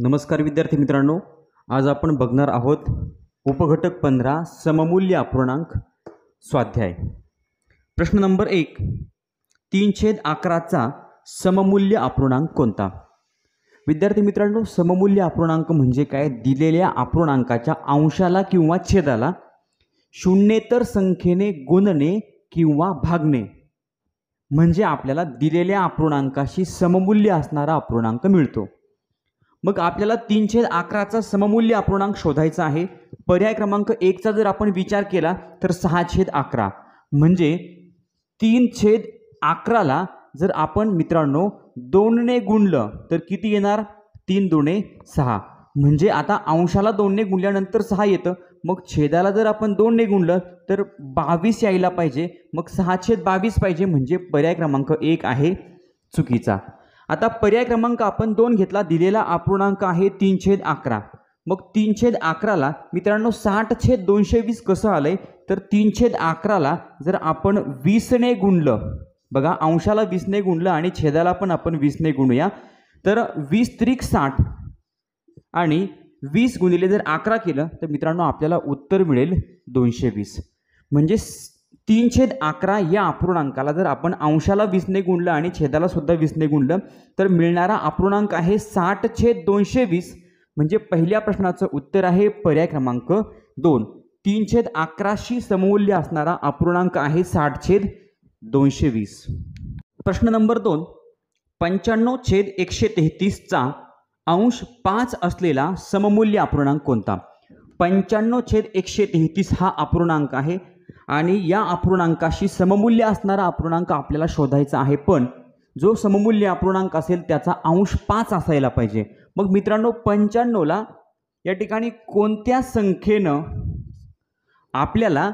नमस्कार विद्यार्थी मित्रांनो, आज आपण बघणार आहोत उपघटक 15 सममूल्य अपूर्णांक स्वाध्याय। प्रश्न नंबर 1, 3/11चा सममूल्य अपूर्णांक कोणता? विद्यार्थी मित्रांनो, सममूल्य अपूर्णांक म्हणजे काय? दिलेल्या अपूर्णांकाच्या अंशाला किंवा छेदाला शून्येतर संख्येने गुणणे किंवा भागणे म्हणजे आपल्याला दिलेल्या अपूर्णांकाशी सममूल्य असणारा अपूर्णांक मिळतो। मग आपल्याला 3/11चा सममूल्य अपूर्णांक शोधायचा आहे। पर्याय क्रमांक 1 चा जर आपण विचार केला तर 6/11 म्हणजे 3/11ला जर आपण मित्रांनो 2 ने गुणलं तर किती येणार? 3 दुणे 6 म्हणजे आता अंशाला 2 ने गुणल्यानंतर 6 येतं। मग छेदाला जर आपण 2 ने गुणलं तर 22 यायला पाहिजे, मग 6/22 पाहिजे म्हणजे पर्याय क्रमांक 1 आहे चुकीचा। आता पर्याय क्रमांक आपण 2 घेतला, दिलेला अपूर्णांक आहे 3/11। मग 3/11ला मित्रांनो 60/220 कसं आलंय तर 3/11ला जर आपण 20 ने गुणलं, बघा अंशाला 20 ने गुणलं आणि छेदाला पण आपण 20 ने गुणूया, तर 20 त्रिक 60 आणि 20 गुणिले जर 11 केलं तर मित्रांनो आपल्याला उत्तर मिळेल 220। म्हणजे 3/11 या अपूर्णांकाला जर आपण अंशाला 20 ने गुणलं आणि छेदाला सुद्धा 20 ने गुणलं तर मिळणारा अपूर्णांक आहे 60/220 म्हणजे पहिल्या प्रश्नाचं उत्तर आहे पर्याय क्रमांक 2। 3/11शी सममूल्य असणारा अपूर्णांक आहे 60/220। प्रश्न नंबर 2, 95/133चा अंश 5 असलेला सममूल्य अपूर्णांक कोणता? 95/133 हा अपूर्णांक आहे आणि या अपूर्णांकाशी सममूल्य असणारा अपूर्णांक आपल्याला शोधायचा आहे, पण जो सममूल्य अपूर्णांक असेल त्याचा अंश 5 असायला पाहिजे। मग मित्रांनो 95ला या ठिकाणी कोणत्या संख्येनं आपल्याला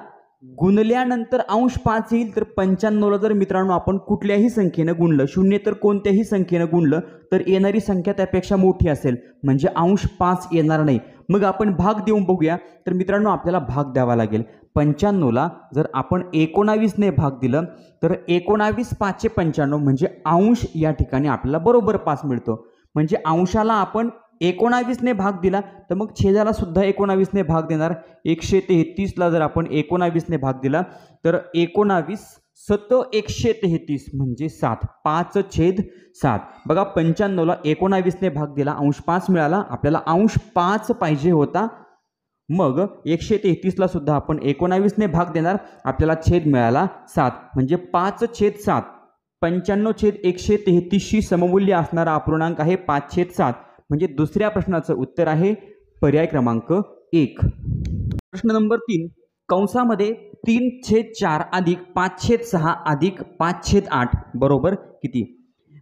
गुणल्यानंतर अंश 5 येईल? तर 95ला जर मित्रांनो आपण कुठल्याही संख्येनं गुणलं, शून्य तर कोणत्याही संख्येनं गुणलं तर येणारी संख्या त्यापेक्षा मोठी असेल म्हणजे अंश 5 येणार नाही। मग आपण भाग देऊन बघूया, तर मित्रांनो आपल्याला भाग द्यावा लागेल। 95ला जर आपण 19 ने भाग दिलं तर 19 5 95 म्हणजे अंश या ठिकाणी आपल्याला बरोबर 5 मिळतो। म्हणजे अंशाला आपण 19 ने भाग दिला तर मग छेदाला सुद्धा 19 ने भाग देणार। 133ला जर आपण 19 ने भाग दिला तर 19 7 133 म्हणजे 7, 5/7। बघा 95ला 19 ने भाग दिला, अंश 5 मिळाला, आपल्याला अंश 5 पाहिजे होता। मग 133ला सुद्धा आपण 19 ने भाग देणार, आपल्याला छेद मिळाला 7 म्हणजे 5/7। 95/133शी सममूल्य असणारा अपूर्णांक आहे 5/7 म्हणजे दुसऱ्या प्रश्नाचं उत्तर आहे पर्याय क्रमांक 1। प्रश्न नंबर 3, कंसामध्ये 3/4 अधिक 5/6 अधिक 5/8 बरोबर किती?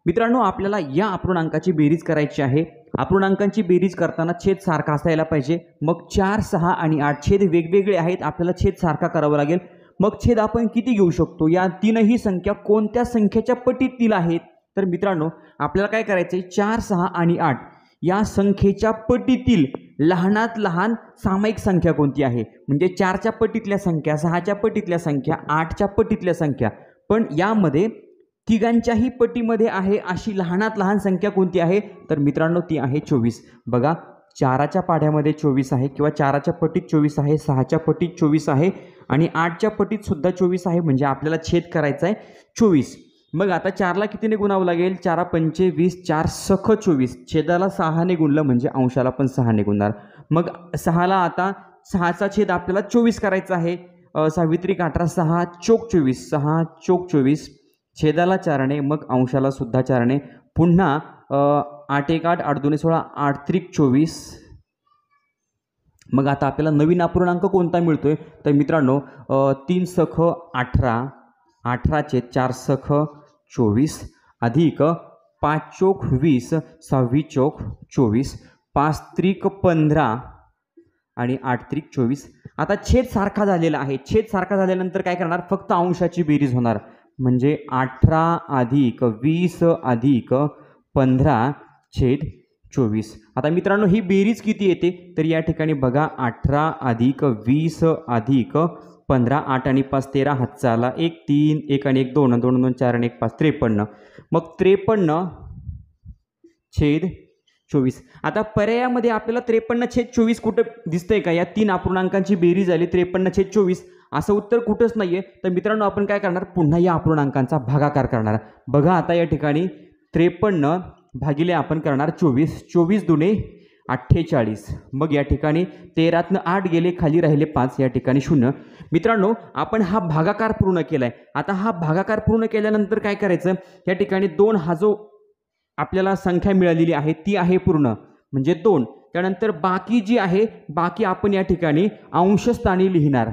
मित्रांनो आपल्याला या अपूर्णांकाची बेरीज करायची आहे। अपूर्णांकांची बेरीज करताना छेद सारखा असायला पाहिजे। मग 4, 6 आणि 8 छेद वेगवेगळे आहेत, आपल्याला छेद सारखा करावा लागेल। मग छेद आपण किती घेऊ शकतो? या तीनही संख्या कोणत्या संख्येच्या पटीतील आहेत? तर मित्रांनो आपल्याला काय करायचं आहे, 4, 6 आणि 8 या संख्येच्या पटीतील लहानात लहान सामायिक संख्या कोणती आहे? म्हणजे 4च्या पटीतल्या संख्या, 6च्या पटीतल्या संख्या, 8च्या पटीतल्या संख्या, पण यामध्ये तिघांच्याही पटीमध्ये आहे अशी लहानात लहान संख्या कोणती आहे? तर मित्रांनो ती आहे 24। बघा 4च्या पाढ्यामध्ये 24 आहे किंवा 4च्या पटीत 24 आहे, 6च्या पटीत 24 आहे आणि 8च्या पटीत सुद्धा 24 आहे, म्हणजे आपल्याला छेद करायचा आहे 24। मग आता 4ला कितीने गुणावं लागेल? 4 पंचे 20, 4 सख 24, छेदाला 6 ने गुणलं म्हणजे अंशाला पण 6 ने गुणणार। मग 6ला आता 6चा छेद आपल्याला 24 करायचा आहे, 6 त्रिक 18, 6 चोक 24, 6 चोक 24, छेदाला 4 ने मग अंशाला सुद्धा 4 ने, पुन्हा 8 1 8, 8 2 16, 8 त्रिक 24। मग आता आपल्याला नवीन अपूर्णांक कोणता मिळतोय? तर मित्रांनो 3 सख 18, 18 4 सख 24 अधिक 5 चोक 20, 6 चोक 24, 5 त्रिक 15 आणि 8 त्रिक 24। आता छेद सारखा झालेला आहे, छेद सारखा झाल्यानंतर काय करणार? फक्त अंशाची बेरीज होणार, म्हणजे 18 अधिक 20 अधिक 15/24। आता मित्रांनो ही बेरीज किती येते? तर या ठिकाणी बघा 18 अधिक 20 अधिक 15, 8 आणि 5 13, हातचा आला 1 3, 1 आणि 1 2, 2 2 4 आणि 1 5 53। मग 53/24 24. आता पर्यायामध्ये आपल्याला 53/24 कुठं दिसतंय का? या 3 अपूर्णांकांची बेरीज झाली 53/24. असं उत्तर कुठंच नाहीये. तर मित्रांनो आपण काय करणार? पुन्हा या अपूर्णांकांचा भागाकार करणार. बघा आता या ठिकाणी 53 भागिले आपण करणार 24. 24 दुणे 48. मग या ठिकाणी 13तनं 8 गेले, खाली राहिले 5, या ठिकाणी 0. मित्रांनो आपण हा भागाकार पूर्ण केलाय. आता हा भागाकार पूर्ण केल्यानंतर काय करायचं? या ठिकाणी 2 हा जो आपल्याला संख्या मिळालेली आहे ती आहे पूर्ण म्हणजे 2. त्यानंतर बाकी जी आहे बाकी आपण या ठिकाणी अंशस्थानी लिहिणार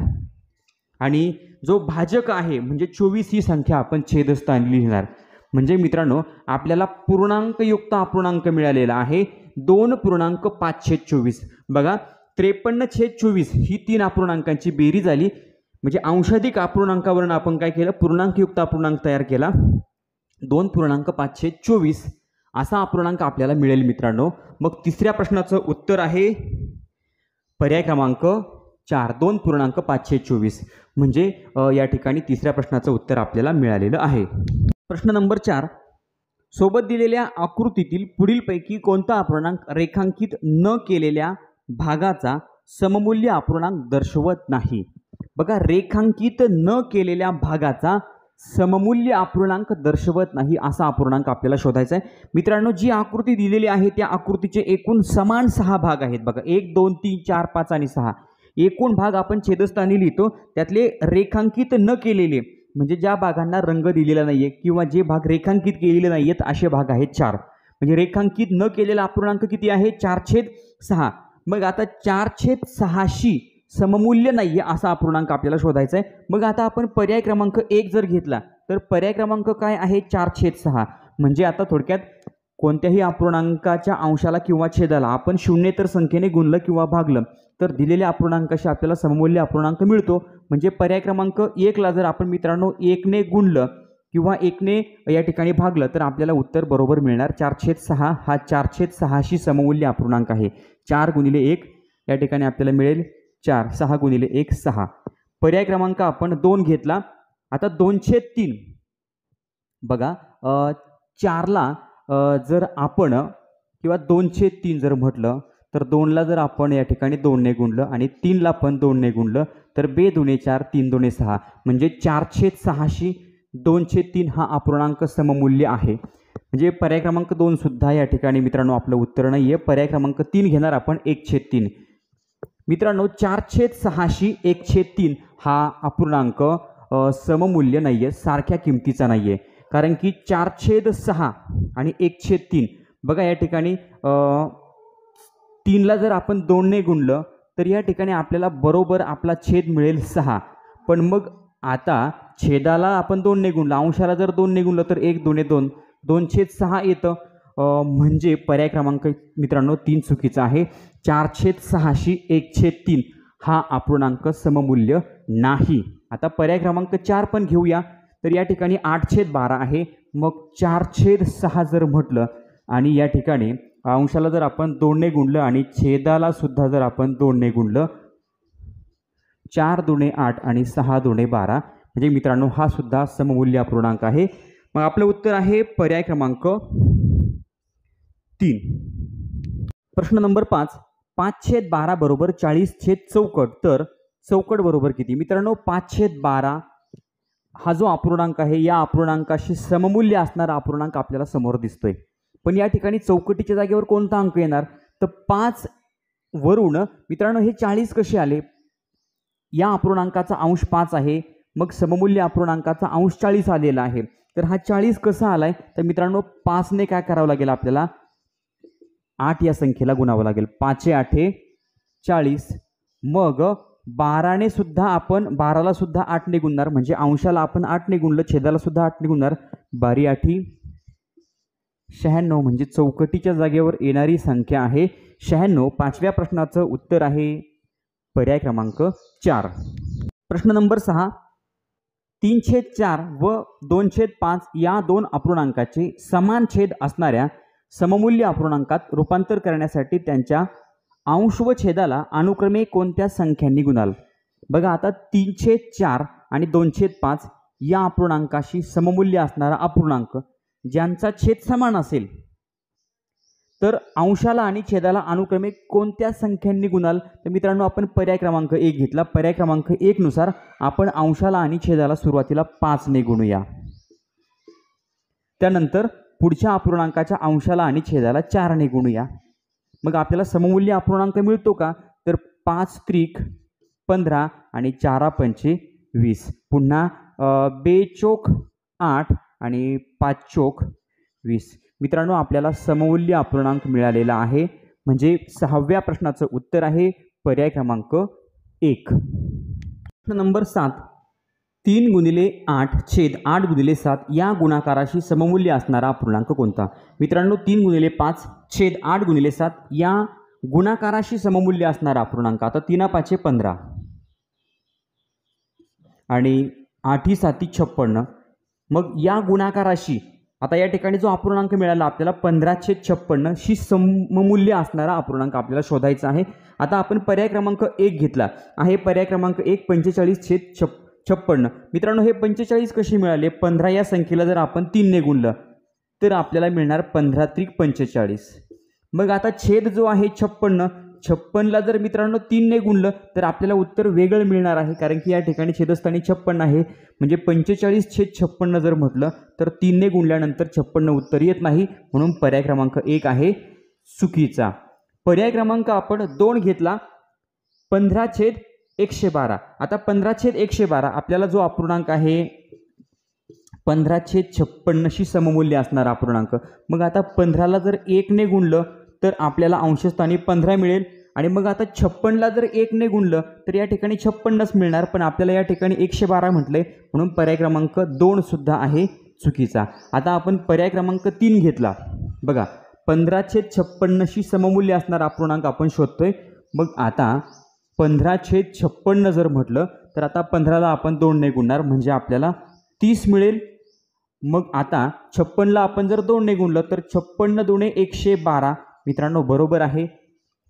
आणि जो भाजक आहे म्हणजे 24 ही संख्या आपण छेदस्थानी लिहिणार. म्हणजे मित्रांनो आपल्याला पूर्णांकयुक्त अपूर्णांक मिळालेला आहे 2.5/24. बघा 53/24 ही 3 अपूर्णांकांची बेरीज झाली म्हणजे अंशाधिक अपूर्णांकावरून आपण काय केलं? पूर्णांकयुक्त अपूर्णांक तयार केला. 2.5/24 असा अपूर्णांक आपल्याला मिळेल मित्रांनो. मग तिसऱ्या प्रश्नाचं उत्तर आहे पर्याय क्रमांक 4 2.5/24 म्हणजे या ठिकाणी तिसऱ्या प्रश्नाचं उत्तर आपल्याला मिळालेलं आहे. प्रश्न नंबर 4 सोबत दिलेल्या आकृतीतील पुढीलपैकी कोणता अपूर्णांक रेखांकित न केलेल्या भागाचा सममूल्य अपूर्णांक दर्शवत नाही? बघा रेखांकित न केलेल्या भागाचा सममूल्य अपूर्णांक दर्शवत नाही असा अपूर्णांक आपल्याला शोधायचा आहे. मित्रांनो जी आकृती दिलेली आहे त्या आकृतीचे एकूण समान 6 भाग आहेत. बघा 1 2 3 4 5 आणि 6 एकूण भाग आपण छेदस्थानी लिहितो. त्यातले रेखांकित न केलेले म्हणजे ज्या भागांना रंग दिलेला नाहीये किंवा जे भाग रेखांकित केलेले नाहीयेत असे भाग आहेत 4. म्हणजे रेखांकित न केलेला अपूर्णांक किती आहे? 4/6. मग आता 4/6शी सममूल्य नाहीये असा अपूर्णांक आपल्याला शोधायचा आहे. मग आता आपण पर्याय क्रमांक 1 जर घेतला तर पर्याय क्रमांक काय आहे? 4/6. म्हणजे आता थोडक्यात कोणत्याही अपूर्णांकाच्या अंशाला किंवा छेदाला आपण शून्येतर संख्येने गुणलं किंवा भागलं तर दिलेल्या अपूर्णांकाशी आपल्याला सममूल्य अपूर्णांक मिळतो. म्हणजे पर्याय क्रमांक 1ला जर आपण मित्रांनो 1ने गुणलं किंवा 1ने या ठिकाणी भागलं तर आपल्याला उत्तर बरोबर मिळणार. 4/6 हा 4/6शी सममूल्य अपूर्णांक आहे. 4 × 1 या ठिकाणी आपल्याला मिळेल 4. 6 × 1 6. पर्याय क्रमांक आपण 2 घेतला. आता 2/3 बघा 4ला जर आपण किंवा 2/3 जर म्हटलं तर 2ला जर आपण या ठिकाणी 2ने गुणलं आणि 3ला पण 2ने गुणलं तर 2 दुणे 4 3 दुणे 6 म्हणजे 4/6शी 2/3 हा अपूर्णांक सममूल्य आहे. म्हणजे पर्याय क्रमांक 2 सुद्धा या ठिकाणी मित्रांनो आपलं उत्तर नाही आहे. पर्याय क्रमांक 3 घेणार आपण 1/3. मित्रांनो 4/6शी 1/3 हा अपूर्णांक सममूल्य नाही आहे, सारख्या किमतीचा नाही आहे. कारण की 4/6 आणि 1/3 बघा या ठिकाणी 3ला जर आपण 2ने गुणलं तर या ठिकाणी आपल्याला बरोबर आपला छेद मिळेल 6. पण मग आता छेदाला आपण 2ने गुणलं, अंशाला जर 2ने गुणलं तर 1 दुणे 2 2/6 येतं. म्हणजे पर्याय क्रमांक मित्रांनो 3 चुकीचा आहे. 4/6शी 1/3 हा अपूर्णांक सममूल्य नाही. आता पर्याय क्रमांक 4 पण घेऊया. तर या ठिकाणी 8/12 आहे. मग 4/6 जर म्हटलं आणि या ठिकाणी अंशाला जर आपण 2ने गुणलं आणि छेदाला सुद्धा जर आपण 2ने गुणलं 4 दुणे 8 आणि 6 दुणे 12 म्हणजे मित्रांनो हा सुद्धा सममूल्य अपूर्णांक आहे. मग आपलं उत्तर आहे पर्याय क्रमांक 3. प्रश्न नंबर 5 5/12 बरोबर 40/चौकट तर चौकट बरोबर किती? मित्रांनो 5/12 हा जो अपूर्णांक आहे या अपूर्णांकाशी सममूल्य असणारा अपूर्णांक आपल्याला समोर दिसतोय. पण या ठिकाणी चौकटीच्या जागेवर कोणता अंक येणार? तर 5 वरून मित्रांनो हे 40 कसे आले? या अपूर्णांकाचा अंश 5 आहे. मग सममूल्य अपूर्णांकाचा अंश 40 आलेला आहे. तर हा 40 कसा आलाय? तर मित्रांनो 5ने काय करावं लागेल आपल्याला? 8 या संख्येला गुणावं लागेल. 5×8 40. मग 12ने सुद्धा आपण 12ला सुद्धा 8ने गुणणार म्हणजे अंशाला आपण 8ने गुणलं, छेदाला सुद्धा 8ने गुणणार. 12×8 96 म्हणजे चौकटीच्या जागेवर येणारी संख्या आहे 96. 5व्या प्रश्नाचं उत्तर आहे पर्याय क्रमांक 4. प्रश्न नंबर 6 3/4 व 2/5 या दोन अपूर्णांकाचे समान छेद असणाऱ्या सममूल्य अपूर्णांकात रूपांतर करण्यासाठी त्यांच्या अंश व छेदाला अनुक्रमे कोणत्या संख्यांनी गुणाल? बघा आता 3/4 आणि 2/5 या अपूर्णांकाशी सममूल्य असणारा अपूर्णांक ज्यांचा छेद समान असेल तर अंशाला आणि छेदाला अनुक्रमे कोणत्या संख्यांनी गुणाल? तर मित्रांनो आपण पर्याय क्रमांक 1 घेतला. पर्याय क्रमांक 1 नुसार आपण अंशाला आणि छेदाला सुरुवातीला 5 ने गुणूया. त्यानंतर पुढच्या अपूर्णांकाच्या अंशाला आणि छेदाला 4 ने गुणूया. मग आपल्याला सममूल्य अपूर्णांक मिळतो का? तर 5 त्रिक 15 आणि 4 पंचे 20. पुन्हा 2 चोक 8 आणि 5 चोक 20. मित्रांनो आपल्याला सममूल्य अपूर्णांक मिळालेला आहे. म्हणजे 6व्या प्रश्नाचं उत्तर आहे पर्याय क्रमांक 1. प्रश्न नंबर 7. 3 गुणिले 8 छेद 8 गुणिले 7 या गुणाकाराशी सममूल्य असणारा अपूर्णांक कोणता? मित्रांनो 3 गुणिले 5 छेद 8 गुणिले 7 या गुणाकाराशी सममूल्य असणारा अपूर्णांक. आता 3 5 15 आणि 8 7 56. मग या गुणाकाराशी आता या ठिकाणी जो अपूर्णांक मिळाला आपल्याला 15/56 शी सममूल्य असणारा अपूर्णांक आपल्याला शोधायचा आहे. आता आपण पर्याय क्रमांक 1 घेतला आहे. पर्याय क्रमांक 1 45/56. मित्रांनो हे 45 कसे मिळाले? 15 या संख्येला जर आपण 3 ने गुणलं तर आपल्याला मिळणार 15 त्रिक 45. मग आता छेद जो आहे 56ला जर मित्रांनो 3 ने गुणलं तर आपल्याला उत्तर वेगळं मिळणार आहे, कारण की या ठिकाणी छेदस्थानी 56 आहे. म्हणजे 45/56 जर म्हटलं तर 3 ने गुणल्यानंतर 56 उत्तर येत नाही, म्हणून पर्याय क्रमांक 1 आहे चुकीचा. पर्याय क्रमांक आपण 2 घेतला. 15/112. आता 15/112 आपल्याला जो अपूर्णांक आहे 15/56 शी सममूल्य असणारा अपूर्णांक. मग आता 15ला जर 1 ने गुणलं तर आपल्याला अंशस्थानी 15 मिळेल. आणि मग आता 56ला जर 1 ने गुणलं तर या ठिकाणी 56च मिळणार, पण आपल्याला या ठिकाणी 112 म्हटलंय, म्हणून पर्याय क्रमांक 2 सुद्धा आहे चुकीचा. आता आपण पर्याय क्रमांक 3 घेतला. बघा 15/56 शी सममूल्य असणारा अपूर्णांक आपण शोधतोय. मग आता 15/56 जर म्हटलं तर आता 15ला आपण 2 ने गुणणार, म्हणजे आपल्याला 30 मिळेल. मग आता 56ला आपण जर 2 ने गुणलं तर 56 दुणे 112. मित्रांनो बरोबर आहे.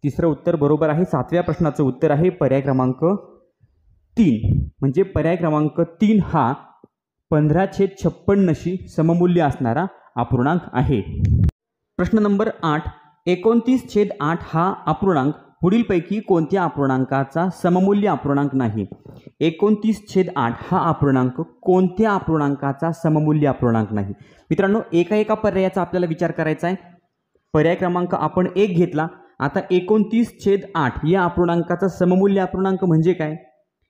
तिसरं उत्तर बरोबर आहे. 7व्या प्रश्नाचं उत्तर आहे पर्याय क्रमांक 3. म्हणजे पर्याय क्रमांक 3 हा 15/56 शी सममूल्य असणारा अपूर्णांक आहे. प्रश्न नंबर 8. 29/8 हा अपूर्णांक पुढीलपैकी कोणत्या अपूर्णांकाचा सममूल्य अपूर्णांक नाही? 29/8 हा अपूर्णांक कोणत्या अपूर्णांकाचा सममूल्य अपूर्णांक नाही? मित्रांनो एका पर्यायाचा आपल्याला विचार करायचा आहे. पर्याय क्रमांक आपण 1 घेतला. आता 29/8 या अपूर्णांकाचा सममूल्य अपूर्णांक म्हणजे काय?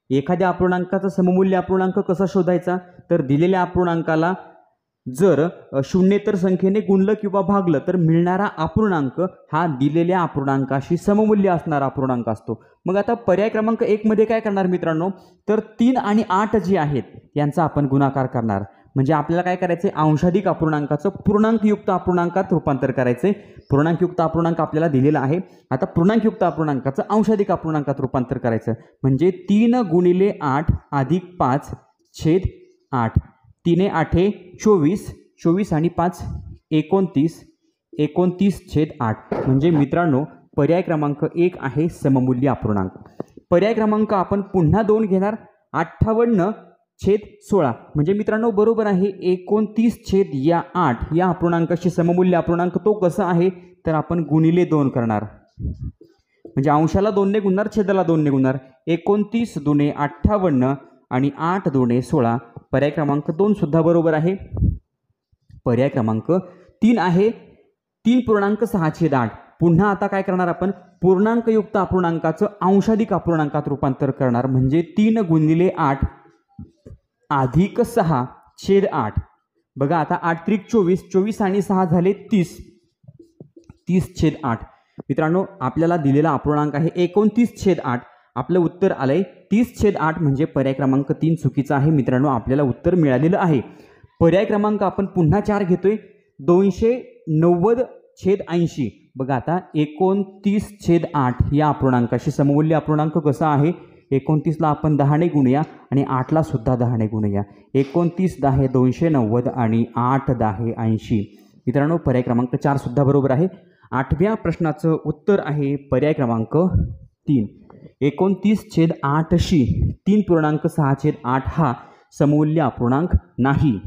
एखाद्या अपूर्णांकाचा सममूल्य अपूर्णांक कसा शोधायचा? तर दिलेल्या अपूर्णांकाला जर शून्येतर संख्येने गुणलं किंवा भागलं तर मिळणारा अपूर्णांक हा दिलेल्या अपूर्णांकाशी सममूल्य असणारा अपूर्णांक असतो. मग आता पर्याय क्रमांक 1 मध्ये काय करणार मित्रांनो? तर 3 आणि 8 जे आहेत यांचा आपण गुणाकार करणार. म्हणजे आपल्याला काय करायचं आहे? अंशाधिक अपूर्णांकाचं पूर्णांकयुक्त अपूर्णांकात रूपांतर करायचं. पूर्णांकयुक्त अपूर्णांक आपल्याला दिलेला आहे. आता पूर्णांकयुक्त अपूर्णांकाचं अंशाधिक अपूर्णांकात रूपांतर करायचं. म्हणजे 3 गुणिले 8 अधिक 5 छेद 8. 3 8 24. 24 आणि 5 29. 29/8. म्हणजे मित्रांनो पर्याय क्रमांक 1 आहे सममूल्य अपूर्णांक. पर्याय क्रमांक आपण पुन्हा 2 घेणार. 58/16. म्हणजे मित्रांनो बरोबर आहे. 29/8 या अपूर्णांकाशी सममूल्य अपूर्णांक तो कसा आहे? तर आपण गुणिले 2 करणार. म्हणजे अंशाला 2 ने गुणणार, छेदाला 2 ने गुणणार. 29 दुणे 58 आणि 8 दुणे 16. पर्याय क्रमांक 2 सुद्धा बरोबर आहे. पर्याय क्रमांक 3 आहे 3.6/8. पुन्हा आता काय करणार आपण? पूर्णांकयुक्त अपूर्णांकाचं अंशाधिक अपूर्णांकात रूपांतर करणार. म्हणजे 3 गुणिले 8 अधिक 6 छेद 8. बघा आता 8 त्रिक 24. 24 आणि 6 झाले 30. 30/8. मित्रांनो आपल्याला दिलेला अपूर्णांक आहे 29/8. आपलं उत्तर आलंय 30/8. म्हणजे पर्याय क्रमांक 3 चुकीचा आहे. मित्रांनो आपल्याला उत्तर मिळालेलं आहे. पर्याय क्रमांक आपण पुन्हा 4 घेतोय. 290/80. बघा आता 29/8 या अपूर्णांकाशी सममूल्य अपूर्णांक कसा आहे? 29ला आपण 10 ने गुणूया आणि 8ला सुद्धा 10 ने गुणूया. 29 10 290 आणि 8 10 80. मित्रांनो पर्याय क्रमांक 4 सुद्धा बरोबर आहे. 8व्या प्रश्नाचं उत्तर आहे पर्याय क्रमांक 3. 29/8 शी 3.6/8 हा सममूल्य अपूर्णांक नाही.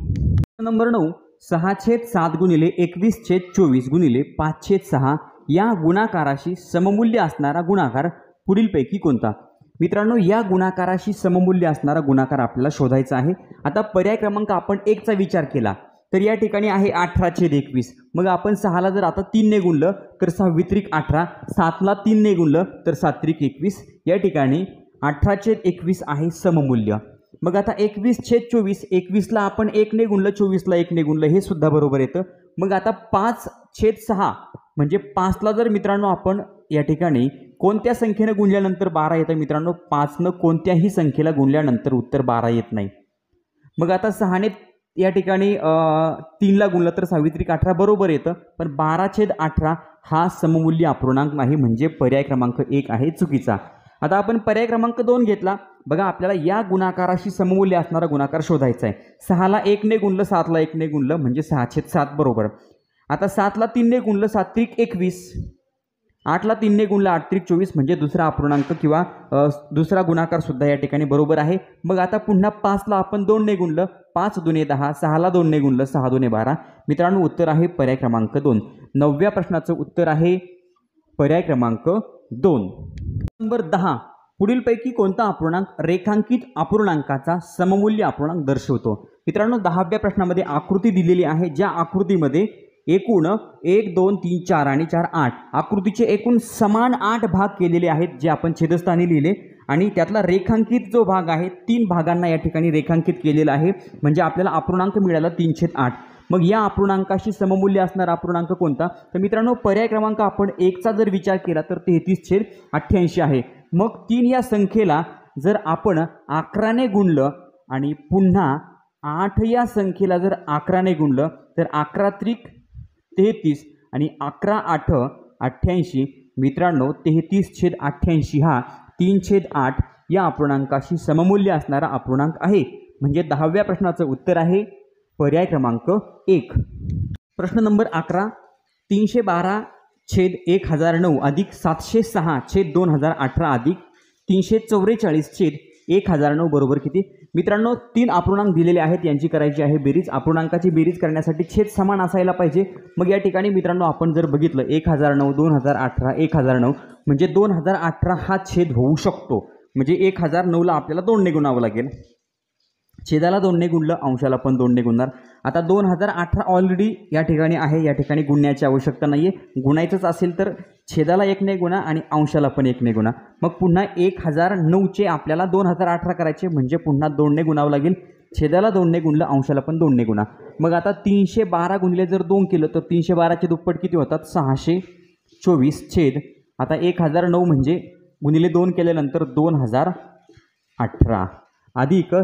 नंबर 9. 6/7 गुणिले 21/24 गुणिले 5/6 या गुणाकाराशी सममूल्य असणारा गुणाकार पुढीलपैकी कोणता? मित्रांनो, या गुणाकाराशी सममूल्य असणारा गुणाकार आपल्याला शोधायचा आहे. आता पर्याय क्रमांक आपण 1चा विचार केला तर या ठिकाणी आहे 18/21. मग आपण 6ला जर आता 3 ने गुणलं तर 6×18, 7ला 3 ने गुणलं तर 7×21. या ठिकाणी 18/21 आहे सममूल्य. मग आता 21/24, 21ला आपण 1 ने गुणलं, 24ला 1 ने गुणलं, हे सुद्धा बरोबर येतं. मग आता 5/6 म्हणजे 5ला जर मित्रांनो आपण या ठिकाणी कोणत्या संख्येने गुणल्यानंतर 12 येतं? मित्रांनो, 5ने कोणत्याही संख्येला गुणल्यानंतर उत्तर 12 येत नाही. मग आता 6ने या ठिकाणी 3ला गुणलं तर 6×18 बरोबर येतं. पण 12/18 हा सममूल्य अपूर्णांक नाही, म्हणजे पर्याय क्रमांक 1 आहे चुकीचा. आता आपण पर्याय क्रमांक 2 घेतला. बघा, आपल्याला या गुणाकाराशी सममूल्य असणारा गुणाकार शोधायचा आहे. 6ला 1 ने गुणलं, 7ला 1 ने गुणलं म्हणजे 6/7 बरोबर. आता 7ला 3 ने गुणलं 7×21, 8ला 3 ने गुणलं 8×24 म्हणजे दुसरा अपूर्णांक किंवा दुसरा गुणाकार सुद्धा या ठिकाणी बरोबर आहे. मग आता पुन्हा 5ला आपण 2 ने गुणलं, 5×2 = 10, 6ला 2 ने गुणलं, 6×2 = 12. मित्रांनो, उत्तर आहे पर्याय क्रमांक 2. 9व्या प्रश्नाचं उत्तर आहे पर्याय क्रमांक 2. नंबर 10, पुढीलपैकी कोणता अपूर्णांक रेखांकित अपूर्णांकाचा सममूल्य अपूर्णांक दर्शवतो? मित्रांनो, 10व्या प्रश्नामध्ये आकृती दिलेली आहे. ज्या आकृतीमध्ये एकूण 1, 2, 3, 4 आणि 4, 8 आकृतीचे एकूण समान 8 भाग केलेले आहेत, जे आपण छेदस्थानी लिहिले. आणि त्यातला रेखांकित जो भाग आहे 3 भागांना या ठिकाणी रेखांकित केलेला आहे, म्हणजे आपल्याला अपूर्णांक मिळाला 3/8. मग या अपूर्णांकाशी सममूल्य असणारा अपूर्णांक कोणता? तर मित्रांनो, पर्याय क्रमांक आपण 1चा जर विचार केला तर 33/88 आहे. मग 3 या संख्येला जर आपण 11ने गुणलं आणि पुन्हा 8 या संख्येला जर 11ने गुणलं तर 11×33 आणि 11×8 = 88. मित्रांनो, 33/88 हा 3/8 या अपूर्णांकाशी सममूल्य असणारा अपूर्णांक आहे. म्हणजे 10व्या प्रश्नाचं उत्तर आहे पर्याय क्रमांक 1. प्रश्न नंबर 11, 312/1009 अधिक 706/2018 अधिक 344/1009 बरोबर किती? मित्रांनो, 3 अपूर्णांक दिलेले आहेत, यांची करायची आहे बेरीज. अपूर्णांकाची बेरीज करण्यासाठी छेद समान असायला पाहिजे. मग या ठिकाणी मित्रांनो आपण जर बघितलं 1009, 2018, 1009 म्हणजे 2018 हा छेद होऊ शकतो. म्हणजे 1009ला आपल्याला 2 ने गुणावं लागेल. छेदाला 2 ने गुणलं, अंशाला पण 2 ने गुणणार. आता 2018 ऑलरेडी या ठिकाणी आहे, या ठिकाणी गुणण्याची आवश्यकता नाही आहे. गुणायचंच असेल तर छेदाला 1 ने गुणा आणि अंशाला पण 1 ने गुणा. मग पुन्हा 1009चे आपल्याला 2018 करायचे, म्हणजे पुन्हा 2 ने गुणावं लागेल. छेदाला 2 ने गुणलं, अंशाला पण 2 ने गुणा. मग आता 312 गुणिले जर 2 केलं तर 312चे दुप्पट किती होतात? 624 छेद आता 1009 म्हणजे गुणिले 2 केल्यानंतर 2018 अधिक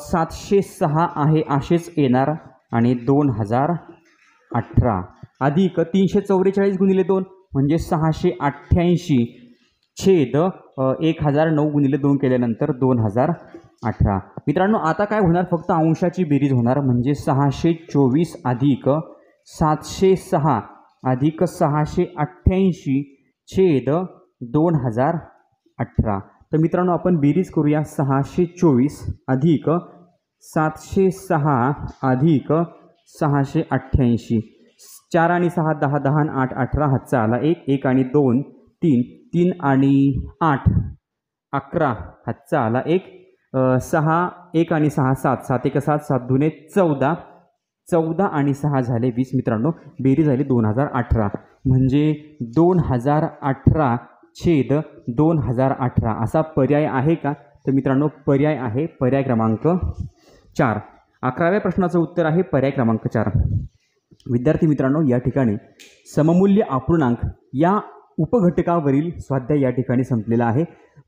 706 आहे असेच येणार आणि 2018 अधिक 344 गुणिले 2 म्हणजे 688 छेद 1009 गुणिले 2 केल्यानंतर 2018. मित्रांनो, आता काय होणार? फक्त अंशाची बेरीज होणार, म्हणजे 624 अधिक 706 अधिक 688 छेद 2018. तर मित्रांनो, आपण बेरीज करूया. 624 अधिक 706 अधिक 688, 4 आणि 6 10, 10 आणि 8 18, हातचा आला 1, 1 आणि 2 3, 3 आणि 8 11, हातचा आला 1, 6 1 आणि 6 7, 7 1 7, 7 2 14, 14 आणि 6 झाले 20. मित्रांनो, बेरीज झाली 2018, म्हणजे 2018 छेद 2018 असा पर्याय आहे का? तर मित्रांनो, पर्याय आहे पर्याय क्रमांक 4. 11व्या प्रश्नाचं उत्तर आहे पर्याय क्रमांक 4. विद्यार्थी मित्रांनो, या ठिकाणी सममूल्य अपूर्णांक या उपघटकावरील स्वाध्याय या ठिकाणी संपलेला आहे.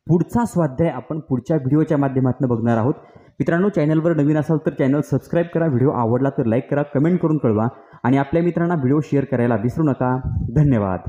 पुढचा स्वाध्याय आपण पुढच्या व्हिडिओच्या माध्यमातून बघणार आहोत. मित्रांनो, चॅनलवर नवीन असाल तर चॅनल सबस्क्राईब करा. व्हिडिओ आवडला तर लाईक करा, कमेंट करून कळवा आणि आपल्या मित्रांना व्हिडिओ शेअर करायला विसरू नका. धन्यवाद.